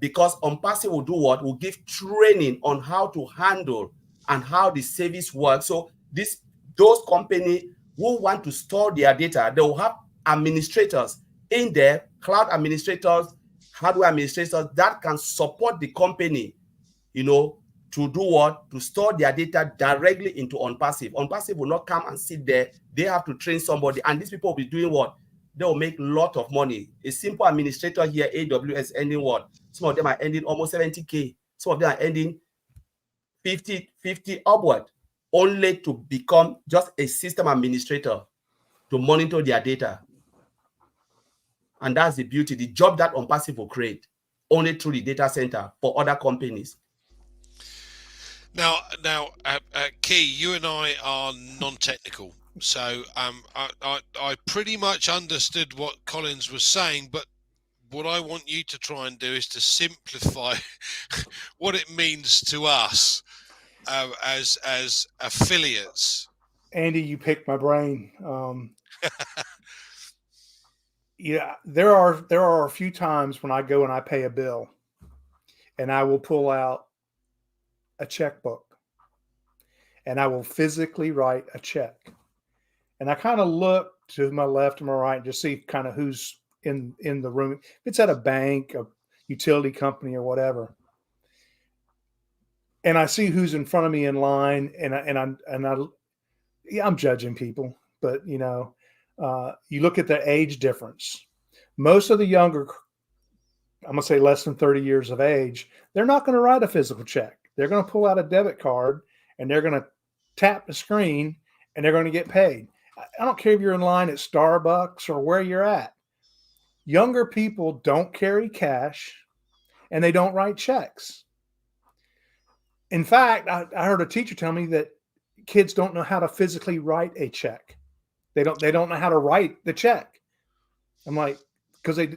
because OnPassive will do what? Will give training on how to handle and how the service works. So those companies who want to store their data, they will have administrators in there, cloud administrators, hardware administrators that can support the company, to do what? To store their data directly into OnPassive. OnPassive will not come and sit there. They have to train somebody, and these people will be doing what? They will make a lot of money. A simple administrator here, AWS, earning what? Some of them are earning almost 70K. Some of them are earning 50 upward, only to become just a system administrator to monitor their data. And that's the beauty, the job that OnPassive will create only through the data center for other companies. Now, Key, you and I are non-technical, so I pretty much understood what Collins was saying, but what I want you to try and do is to simplify what it means to us as affiliates. Andy, you picked my brain. Yeah, there are a few times when I go and I pay a bill, and I will pull out a checkbook, and I will physically write a check, and I kind of look to my left and my right to see kind of who's in the room. If it's at a bank, a utility company, or whatever, and I see who's in front of me in line, I'm judging people, but you look at the age difference. Most of the younger, I'm gonna say less than 30 years of age, they're not going to write a physical check. They're going to pull out a debit card and they're going to tap the screen and they're going to get paid. I don't care if you're in line at Starbucks or where you're at. Younger people don't carry cash and they don't write checks. In fact, I heard a teacher tell me that kids don't know how to physically write a check. They don't know how to write the check. I'm like, because they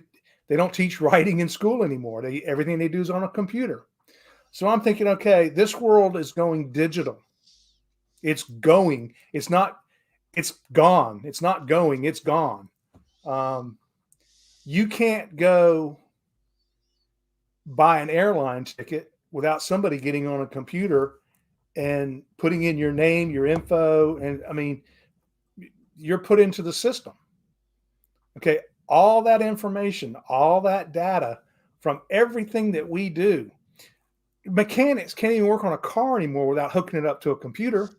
don't teach writing in school anymore. Everything they do is on a computer. So I'm thinking, okay, this world is going digital. It's going. It's not. It's gone. It's not going. It's gone. You can't go buy an airline ticket without somebody getting on a computer and putting in your name, your info, and I mean, you're put into the system. Okay, all that information, all that data from everything that we do. Mechanics can't even work on a car anymore without hooking it up to a computer.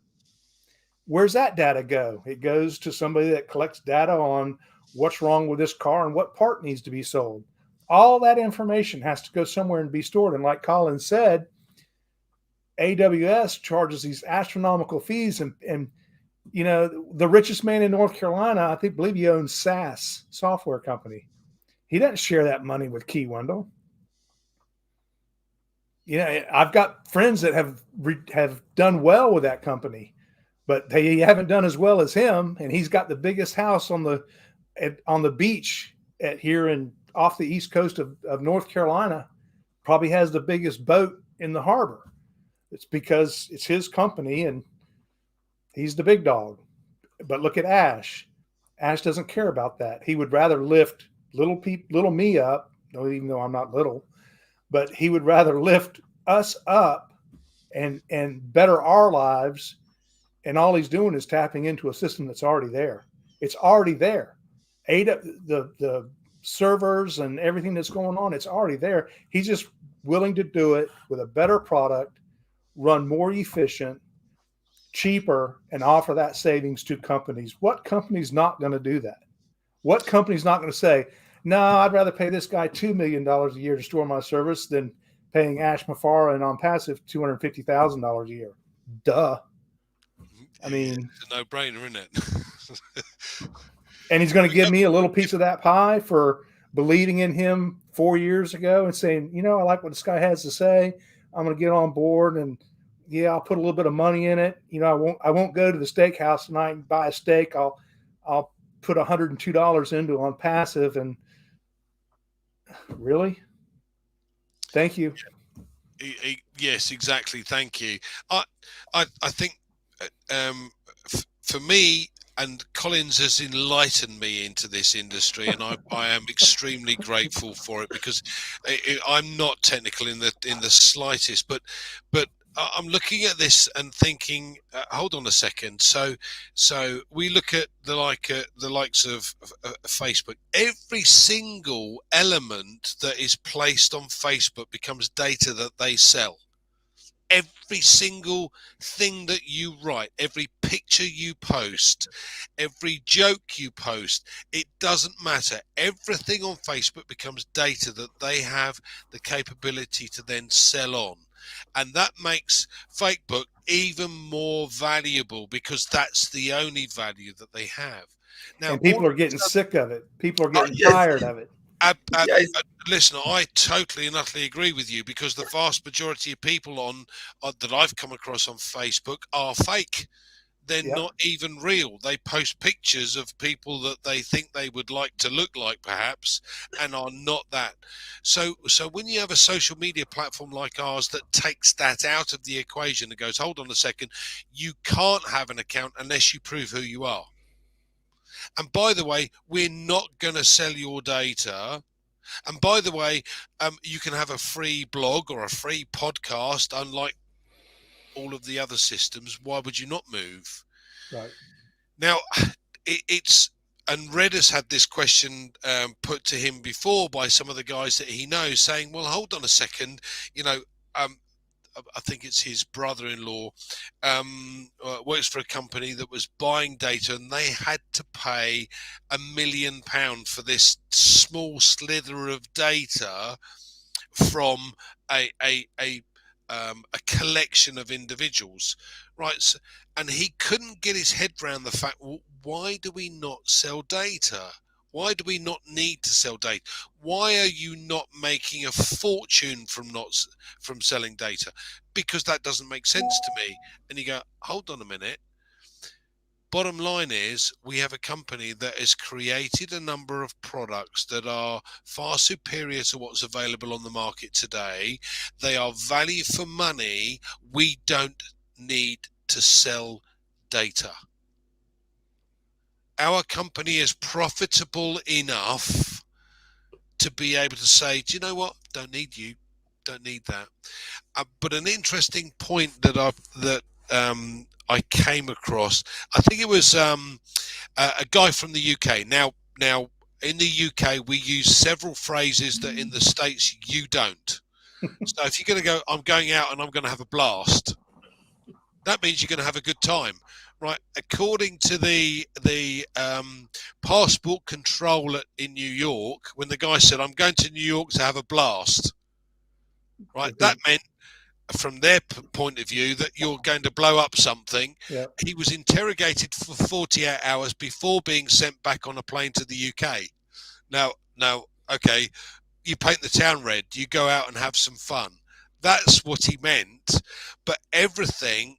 Where's that data go? It goes to somebody that collects data on what's wrong with this car and what part needs to be sold. All that information has to go somewhere and be stored. And like Colin said, AWS charges these astronomical fees, and the richest man in North Carolina, believe he owns SAS software company. He doesn't share that money with Key Wendell. I've got friends that have done well with that company, but they haven't done as well as him. And he's got the biggest house on the beach off the east coast of North Carolina. Probably has the biggest boat in the harbor. It's because it's his company and he's the big dog. But look at Ash. Ash doesn't care about that. He would rather lift little me up, even though I'm not little, but he would rather lift us up and better our lives. And all he's doing is tapping into a system that's already there. It's already there. The servers and everything that's going on, it's already there. He's just willing to do it with a better product, run more efficient, cheaper, and offer that savings to companies. What company's not going to do that? What company's not going to say, No, I'd rather pay this guy $2 million a year to store my service than paying Ash Mafara and OnPassive $250,000 a year. Duh. I Yeah, mean, it's a no-brainer, isn't it? and he's going to We give got- me a little piece of that pie for believing in him 4 years ago and saying, I like what this guy has to say. I'm going to get on board, and yeah, I'll put a little bit of money in it. I won't go to the steakhouse tonight and buy a steak. I'll put $102 into OnPassive, and really, thank you. Yes, exactly. Thank you. I I think for me, and Collins has enlightened me into this industry, and I am extremely grateful for it, because I'm not technical in the slightest, but I'm looking at this and thinking, hold on a second. So we look at the likes of Facebook. Every single element that is placed on Facebook becomes data that they sell. Every single thing that you write, every picture you post, every joke you post, it doesn't matter. Everything on Facebook becomes data that they have the capability to then sell on. And that makes Facebook even more valuable, because that's the only value that they have. Now, And all people are getting sick of it. People are getting Yes, tired of it. yes, listen, I totally and utterly agree with you, because the vast majority of people that I've come across on Facebook are fake. They're Yep. not even real. They post pictures of people that they think they would like to look like, perhaps, and are not that. So when you have a social media platform like ours that takes that out of the equation and goes, hold on a second, you can't have an account unless you prove who you are. And by the way, we're not going to sell your data. And by the way, you can have a free blog or a free podcast, unlike all of the other systems. Why would you not move? Right. Now, it's, and Red has had this question put to him before by some of the guys that he knows, saying, well, hold on a second, um, I think it's his brother-in-law, works for a company that was buying data, and they had to pay £1 million for this small slither of data from a collection of individuals, right? So, and he couldn't get his head around the fact, well, why do we not sell data? Why do we not need to sell data? Why are you not making a fortune from selling data? Because that doesn't make sense to me. And you go, hold on a minute. Bottom line is, we have a company that has created a number of products that are far superior to what's available on the market today. They are value for money. We don't need to sell data. Our company is profitable enough to be able to say, do you know what? Don't need you. Don't need that. But an interesting point I came across, I think it was a guy from the UK. Now in the UK we use several phrases that in the States you don't. So if you're going to go, I'm going out and I'm going to have a blast, that means you're going to have a good time, right? According to the passport control in New York, when the guy said, I'm going to New York to have a blast, right, that meant, from their point of view, that you're going to blow up something. Yep. He was interrogated for 48 hours before being sent back on a plane to the UK. Now, okay, you paint the town red, you go out and have some fun. That's what he meant. But everything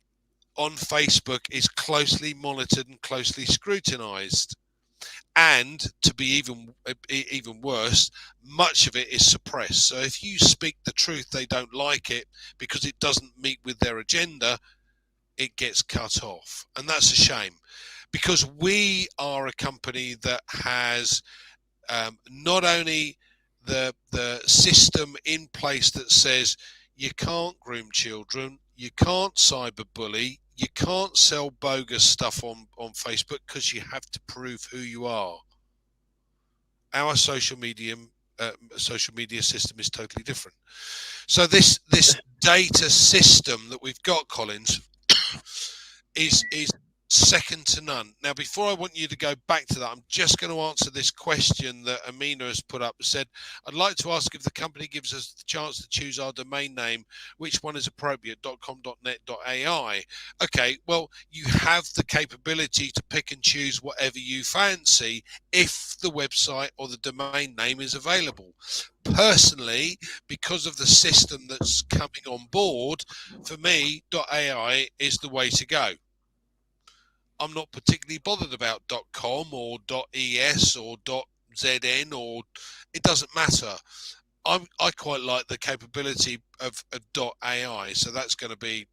on Facebook is closely monitored and closely scrutinized. And to be even worse, much of it is suppressed. So if you speak the truth, they don't like it because it doesn't meet with their agenda. It gets cut off, and that's a shame, because we are a company that has not only the system in place that says you can't groom children, you can't cyberbully, you can't sell bogus stuff on Facebook, because you have to prove who you are. Our social media system is totally different. So this data system that we've got, Collins, is second to none. Now, before I want you to go back to that, I'm just going to answer this question that Amina has put up. Said, I'd like to ask if the company gives us the chance to choose our domain name, which one is appropriate, .com, .net, .ai. Okay, well, you have the capability to pick and choose whatever you fancy if the website or the domain name is available. Personally, because of the system that's coming on board, for me, .ai is the way to go. I'm not particularly bothered about .com or .es or .zn, or it doesn't matter. I quite like the capability of .ai, so that's going to be,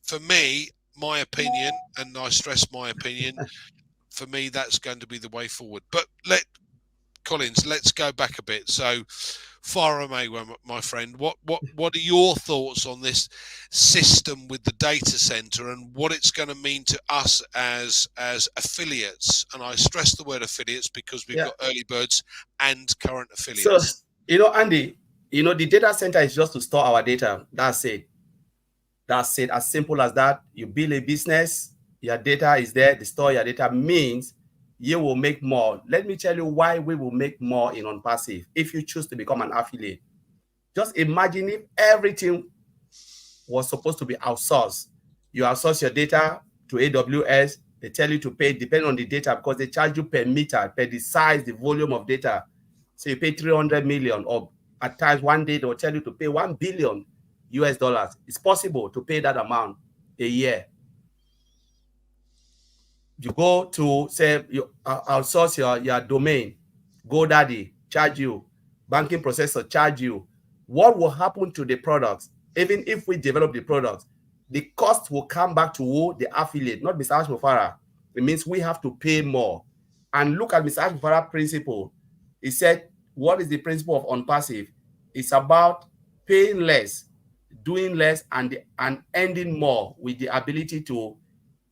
for me, my opinion, and I stress my opinion. For me, that's going to be the way forward. But Collins, let's go back a bit. So, far away, my friend. What are your thoughts on this system with the data center and what it's going to mean to us as affiliates? And I stress the word affiliates because we've Yeah. got early birds and current So, affiliates. Andy, the data center is just to store our data. That's it. That's it. As simple as that. You build a business, your data is there. The store your data means you will make more. Let me tell you why we will make more in OnPassive if you choose to become an affiliate. Just imagine if everything was supposed to be outsourced. You outsource your data to AWS. They tell you to pay depending on the data because they charge you per meter, per the size, the volume of data. So you pay 300 million, or at times one day they will tell you to pay 1 billion US dollars. It's possible to pay that amount a year. You go to, say, you outsource your domain, GoDaddy charge you, banking processor charge you. What will happen to the products? Even if we develop the products, the cost will come back to who? The affiliate, not Mr. Ashmufara. It means we have to pay more. And look at Mr. Ashmufara's principle. He said, what is the principle of OnPassive? It's about paying less, doing less, and ending more with the ability to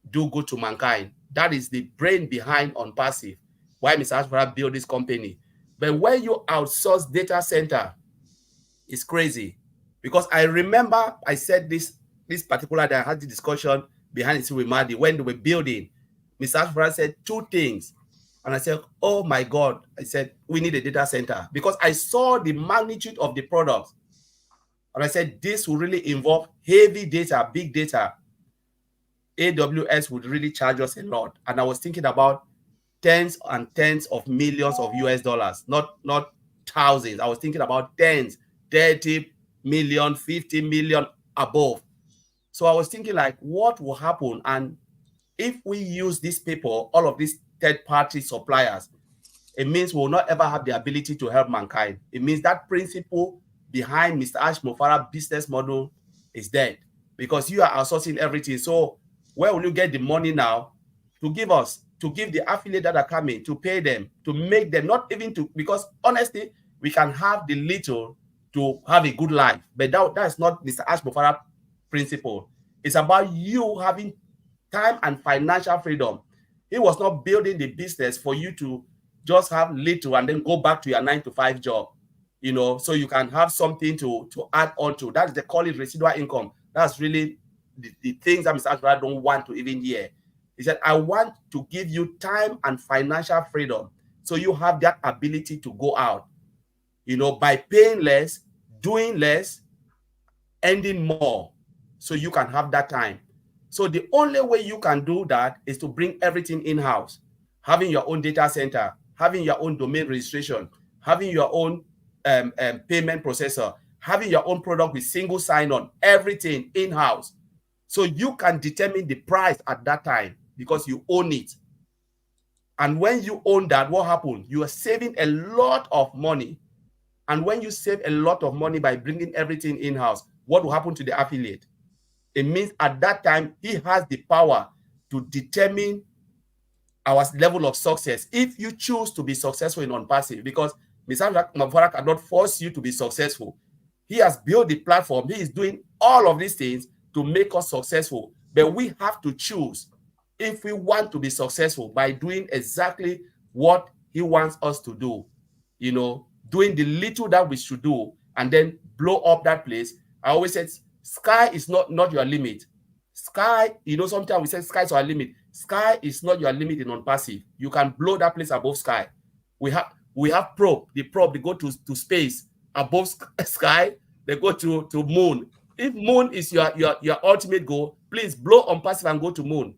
do good to mankind. That is the brain behind OnPassive, why Mr. Ashfara built this company. But when you outsource data center, it's crazy. Because I remember I said this particular day, I had the discussion behind the scene with Madi when they were building. Mr. Ashfara said two things. And I said, oh my God. I said, we need a data center. Because I saw the magnitude of the product. And I said, this will really involve heavy data, big data. AWS would really charge us a lot. And I was thinking about tens and tens of millions of US dollars, not thousands. I was thinking about tens, 30 million, 50 million above. So I was thinking like, what will happen? And if we use these people, all of these third-party suppliers, it means we'll not ever have the ability to help mankind. It means that principle behind Mr. Ash Mofara's business model is dead because you are outsourcing everything. So where will you get the money now to give us, to give the affiliate that are coming, to pay them, to make them, not even to, because honestly, we can have the little to have a good life, but that is not Mr. Ash Mofara's principle. It's about you having time and financial freedom. He was not building the business for you to just have little and then go back to your 9-to-5 job, so you can have something to add on to. That's, they call it residual income. That's really the things that Mr. Ashford don't want to even hear. He said, I want to give you time and financial freedom so you have that ability to go out, by paying less, doing less, ending more, so you can have that time. So the only way you can do that is to bring everything in-house, having your own data center, having your own domain registration, having your own payment processor, having your own product with single sign-on, everything in-house. So you can determine the price at that time because you own it. And when you own that, what happens? You are saving a lot of money. And when you save a lot of money by bringing everything in-house, what will happen to the affiliate? It means at that time, he has the power to determine our level of success. If you choose to be successful in OnPassive, because Mr. Mavara cannot force you to be successful. He has built the platform. He is doing all of these things to make us successful. But we have to choose if we want to be successful by doing exactly what he wants us to do, doing the little that we should do and then blow up that place. I always said, sky is not your limit. Sky, sometimes we say sky is our limit. Sky is not your limit in unpassive. You can blow that place above sky. We have probe. The probe, they go to space above sky. They go to moon. If moon is your ultimate goal, please blow unpassive and go to moon,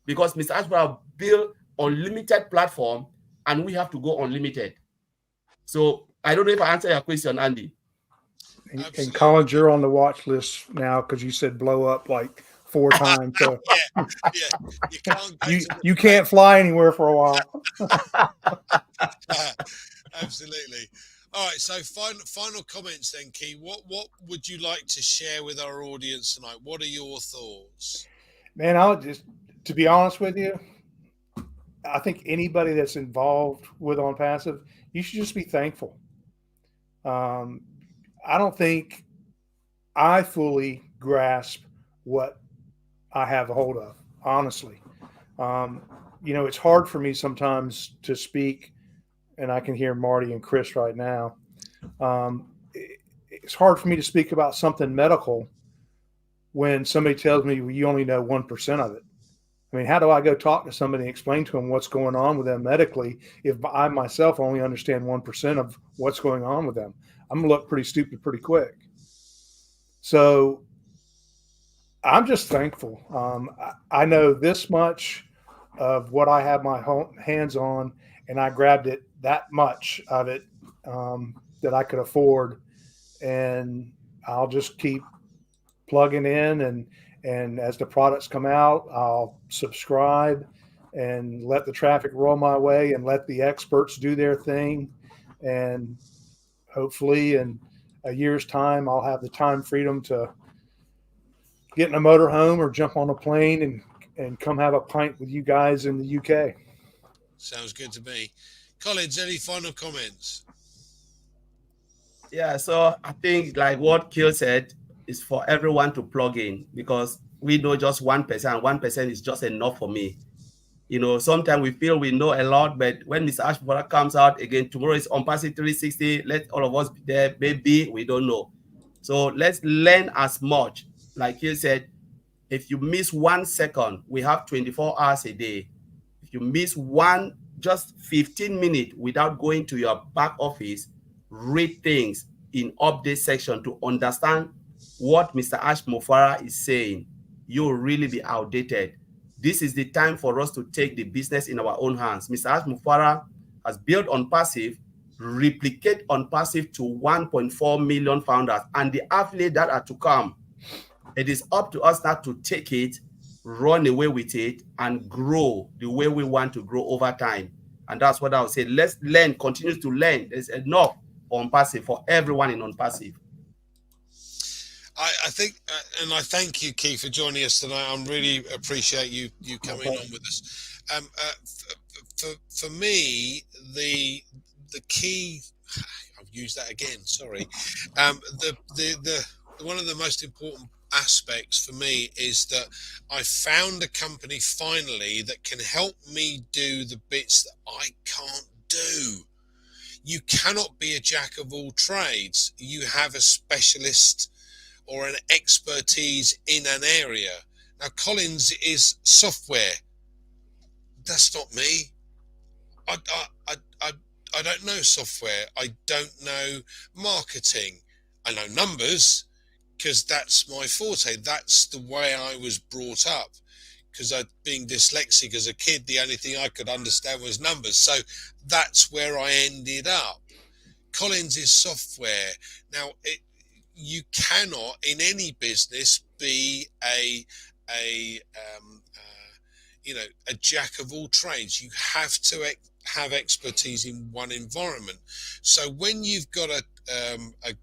because Mr. Ashbrook built unlimited platform, and we have to go unlimited. So I don't know if I answer your question, Andy. And Absolutely. Collins, you're on the watch list now because you said blow up like 4 times. So Yeah, yeah. You can't go to you the can't fly anywhere for a while. Absolutely. All right. So final comments then, Key. What would you like to share with our audience tonight? What are your thoughts? Man, to be honest with you, I think anybody that's involved with OnPassive, you should just be thankful. Um, I don't think I fully grasp what I have a hold of, honestly. Um, it's hard for me sometimes to speak, and I can hear Marty and Chris right now. It's hard for me to speak about something medical when somebody tells me, well, you only know 1% of it. I mean, how do I go talk to somebody and explain to them what's going on with them medically if I myself only understand 1% of what's going on with them? I'm going to look pretty stupid pretty quick. So I'm just thankful. I know this much of what I have my hands on, and I grabbed it that much of it that I could afford, and I'll just keep plugging in, and as the products come out, I'll subscribe and let the traffic roll my way and let the experts do their thing, and hopefully in a year's time I'll have the time freedom to get in a motorhome or jump on a plane and come have a pint with you guys in the UK. Sounds good to me. Collins, any final comments? Yeah, so I think like what Kill said is for everyone to plug in, because we know just 1%. 1% is just enough for me. Sometimes we feel we know a lot, but when Mr. Ashbrook comes out again, tomorrow is OnPassive 360. Let all of us be there. Maybe we don't know. So let's learn as much. Like you said, if you miss 1 second, we have 24 hours a day. If you miss just 15 minutes without going to your back office, read things in update section to understand what Mr. Ash Mofara is saying, you'll really be outdated. This is the time for us to take the business in our own hands. Mr. Ash Mofara has built OnPassive, replicate OnPassive to 1.4 million founders, and the affiliate that are to come. It is up to us now to take it, run away with it, and grow the way we want to grow over time. And that's what I would say. Let's learn, continue to learn. There's enough OnPassive for everyone in OnPassive. I think, and I thank you, Keith, for joining us tonight. I really appreciate you coming on with us. For me, the key, I've used that again. Sorry. The one of the most important aspects for me is that I found a company finally that can help me do the bits that I can't do. You cannot be a jack of all trades. You have a specialist or an expertise in an area. Now, Collins is software. That's not me. I, I, I, I, I don't know software. I don't know marketing. I know numbers because that's my forte. That's the way I was brought up. Because being dyslexic as a kid, the only thing I could understand was numbers. So that's where I ended up. Collins is software. Now, you cannot in any business be a a jack of all trades. You have to have expertise in one environment. So when you've got a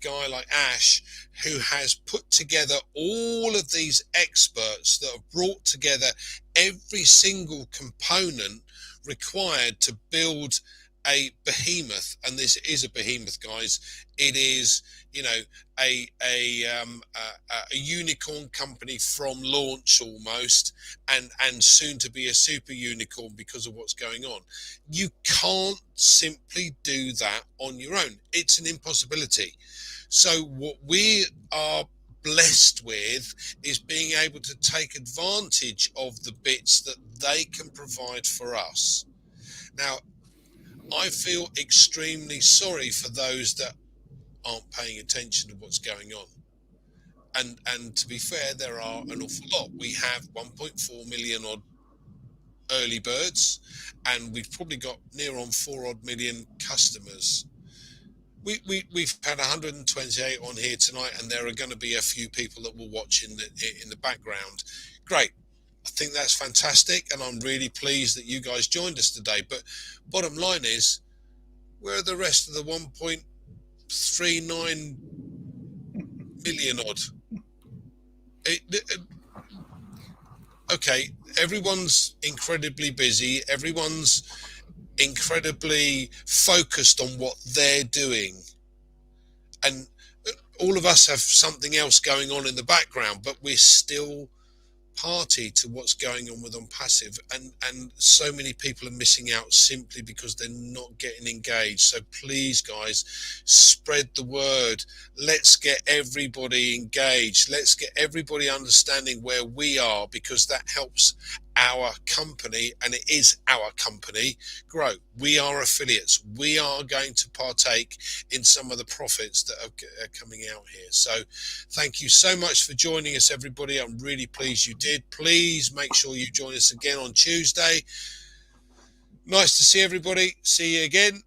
guy like Ash who has put together all of these experts that have brought together every single component required to build a behemoth, and this is a behemoth, guys. It is, a unicorn company from launch almost, and soon to be a super unicorn because of what's going on. You can't simply do that on your own. It's an impossibility. So what we are blessed with is being able to take advantage of the bits that they can provide for us. Now, I feel extremely sorry for those that aren't paying attention to what's going on. And to be fair, there are an awful lot. We have 1.4 million odd early birds, and we've probably got near on 4 odd million customers. We've had 128 on here tonight, and there are going to be a few people that will watch in the background. Great. I think that's fantastic, and I'm really pleased that you guys joined us today. But bottom line is, where are the rest of the 1.39 million odd? Okay, everyone's incredibly busy. Everyone's incredibly focused on what they're doing. And all of us have something else going on in the background, but we're still party to what's going on with OnPassive, and so many people are missing out simply because they're not getting engaged. So please, guys, spread the word. Let's get everybody engaged. Let's get everybody understanding where we are, because that helps our company, and it is our company, grow. We are affiliates. We are going to partake in some of the profits that are coming out here. So thank you so much for joining us, everybody. I'm really pleased you did. Please make sure you join us again on Tuesday. Nice to see everybody. See you again.